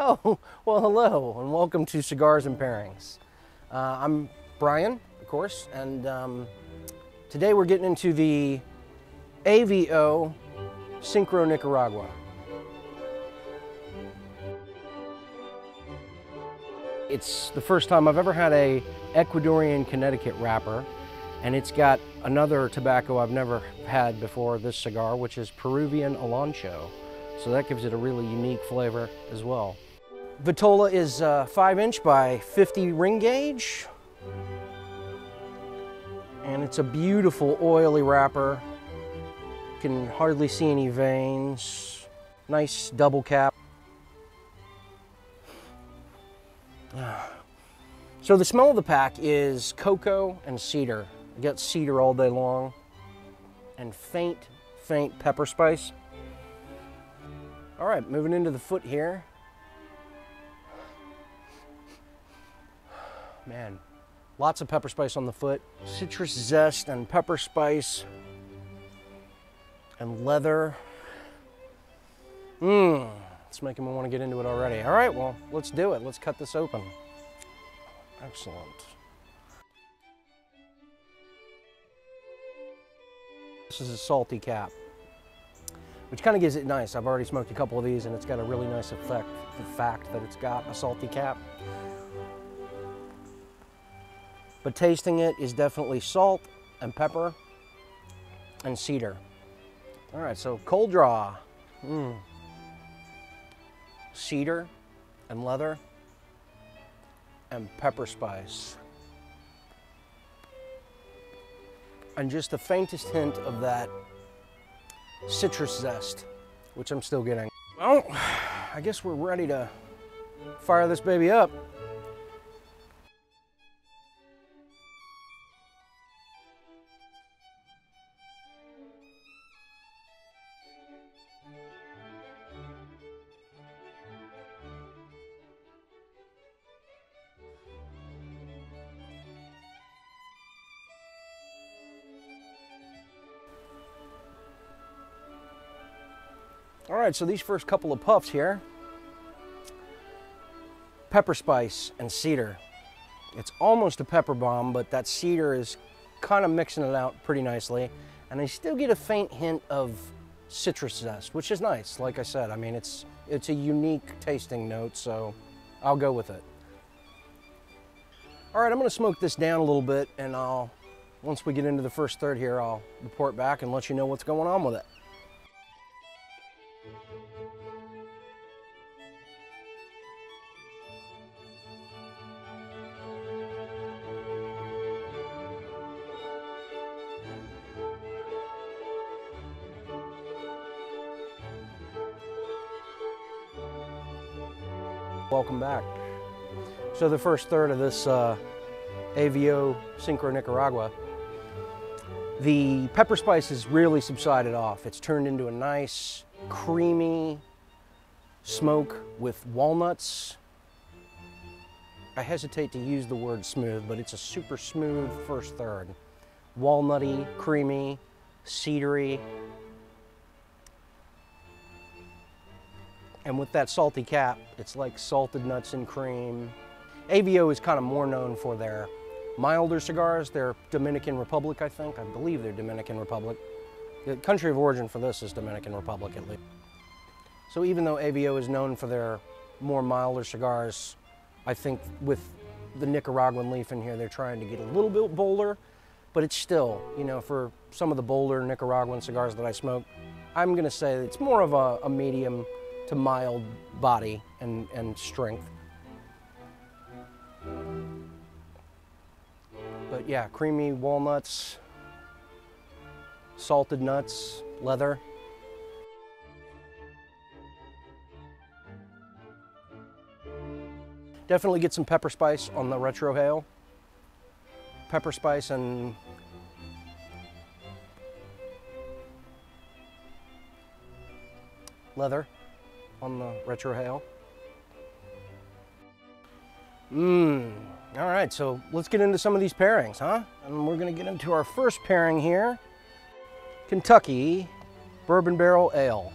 Oh, well, hello, and welcome to Cigars and Pairings. I'm Brian, of course, and today we're getting into the AVO Syncro Nicaragua. It's the first time I've ever had a Ecuadorian Connecticut wrapper, and it's got another tobacco I've never had before this cigar, which is Peruvian Alancho. So that gives it a really unique flavor as well. Vitola is 5" by 50 ring gauge. And it's a beautiful oily wrapper. You can hardly see any veins. Nice double cap. So the smell of the pack is cocoa and cedar. You get cedar all day long. And faint pepper spice. All right, moving into the foot here. Man, lots of pepper spice on the foot. Citrus zest and pepper spice and leather. It's making me want to get into it already. All right, well, let's do it. Let's cut this open. Excellent. This is a salty cap, which kind of gives it nice. I've already smoked a couple of these and it's got a really nice effect, the fact that it's got a salty cap. But tasting it is definitely salt and pepper and cedar. All right, so cold draw. Cedar and leather and pepper spice. And just the faintest hint of that citrus zest, which I'm still getting. Well, I guess we're ready to fire this baby up. All right, so these first couple of puffs here, pepper spice and cedar. It's almost a pepper bomb, but that cedar is kind of mixing it out pretty nicely. And I still get a faint hint of citrus zest, which is nice. Like I said, I mean, it's a unique tasting note, so I'll go with it. All right, I'm gonna smoke this down a little bit, and once we get into the first third here, I'll report back and let you know what's going on with it. Welcome back. So the first third of this AVO Syncro Nicaragua, the pepper spice has really subsided off. It's turned into a nice, creamy smoke with walnuts. I hesitate to use the word smooth, but it's a super smooth first third. Walnutty, creamy, cedary. And with that salty cap, it's like salted nuts and cream. AVO is kind of more known for their milder cigars. They're Dominican Republic, I think. I believe they're Dominican Republic. The country of origin for this is Dominican Republic, at least. So even though AVO is known for their more milder cigars, I think with the Nicaraguan leaf in here, they're trying to get a little bit bolder, but it's still, you know, for some of the bolder Nicaraguan cigars that I smoke, I'm gonna say it's more of a medium to mild body and strength. But yeah, creamy walnuts, salted nuts, leather. Definitely get some pepper spice on the retrohale. Pepper spice and leather on the retrohale. All right, so let's get into some of these pairings, huh? And we're gonna get into our first pairing here. Kentucky Bourbon Barrel Ale.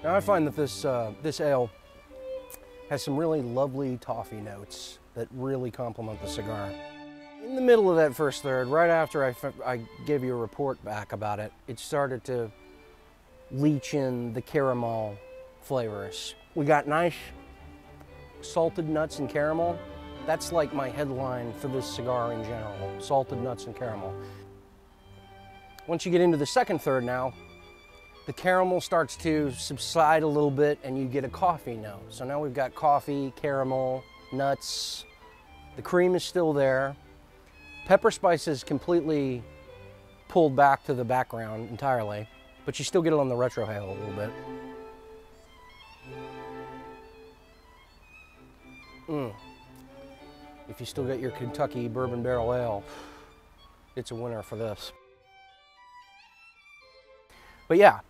Now I find that this ale has some really lovely toffee notes that really complement the cigar. In the middle of that first third, right after I gave you a report back about it, it started to leach in the caramel flavors. We got nice salted nuts and caramel. That's like my headline for this cigar in general, salted nuts and caramel. Once you get into the second third now, the caramel starts to subside a little bit and you get a coffee note. So now we've got coffee, caramel, nuts. The cream is still there. Pepper spice is completely pulled back to the background entirely, but you still get it on the retrohale a little bit. If you still get your Kentucky Bourbon Barrel Ale, it's a winner for this. But yeah,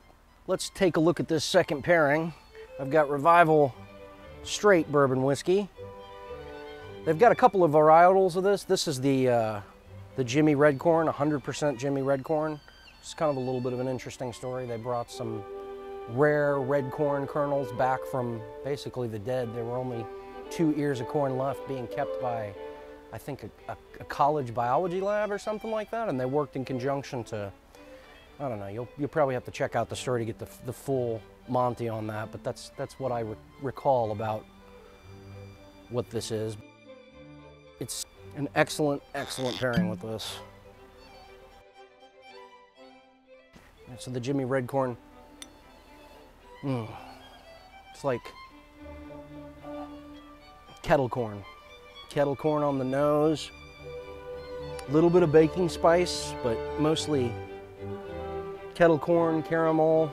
let's take a look at this second pairing. I've got Revival Straight Bourbon Whiskey. They've got a couple of varietals of this. This is the Jimmy Red Corn, 100% Jimmy Red Corn. It's kind of a little bit of an interesting story. They brought some rare red corn kernels back from basically the dead. There were only 2 ears of corn left being kept by, I think, a college biology lab or something like that. And they worked in conjunction to, I don't know, you'll probably have to check out the story to get the full Monty on that, but that's what I recall about what this is. It's an excellent, excellent pairing with this. So the Jimmy Red Corn, it's like kettle corn. Kettle corn on the nose, a little bit of baking spice, but mostly kettle corn, caramel.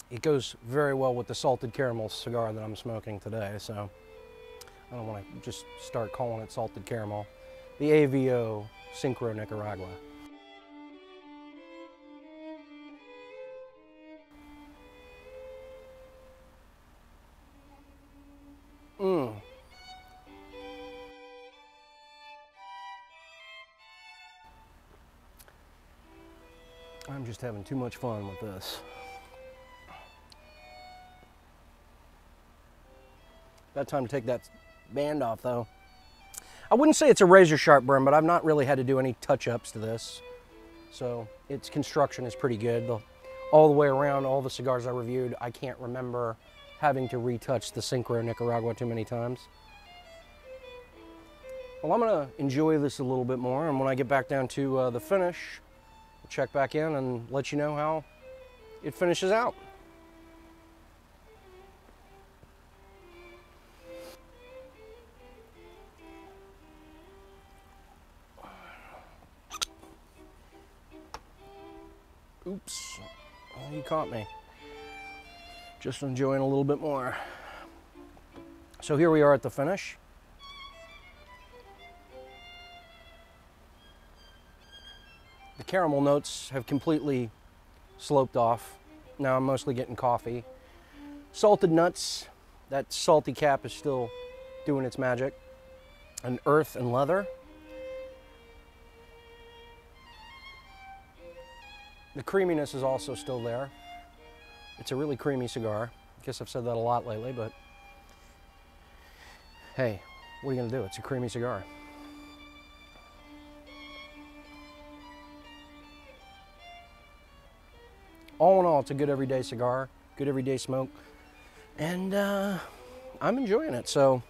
It goes very well with the salted caramel cigar that I'm smoking today, so I don't want to just start calling it salted caramel. The AVO Syncro Nicaragua. I'm just having too much fun with this. About time to take that band off though. I wouldn't say it's a razor sharp burn, but I've not really had to do any touch-ups to this. So its construction is pretty good. All the way around, all the cigars I reviewed, I can't remember having to retouch the Syncro Nicaragua too many times. Well, I'm gonna enjoy this a little bit more, and when I get back down to the finish, I'll check back in and let you know how it finishes out. Oops, oh, you caught me. Just enjoying a little bit more. So here we are at the finish. The caramel notes have completely sloped off. Now I'm mostly getting coffee. Salted nuts, that salty cap is still doing its magic. And earth and leather. The creaminess is also still there. It's a really creamy cigar. I guess I've said that a lot lately, but hey, what are you gonna do? It's a creamy cigar. All in all, it's a good everyday cigar, good everyday smoke, and I'm enjoying it. So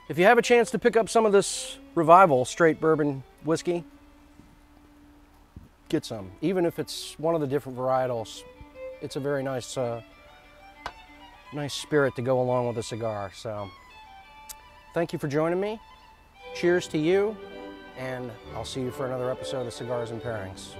if you have a chance to pick up some of this Revival Straight Bourbon Whiskey, get some. Even if it's one of the different varietals, it's a very nice nice spirit to go along with a cigar. So thank you for joining me. Cheers to you, and I'll see you for another episode of Cigars and Pairings.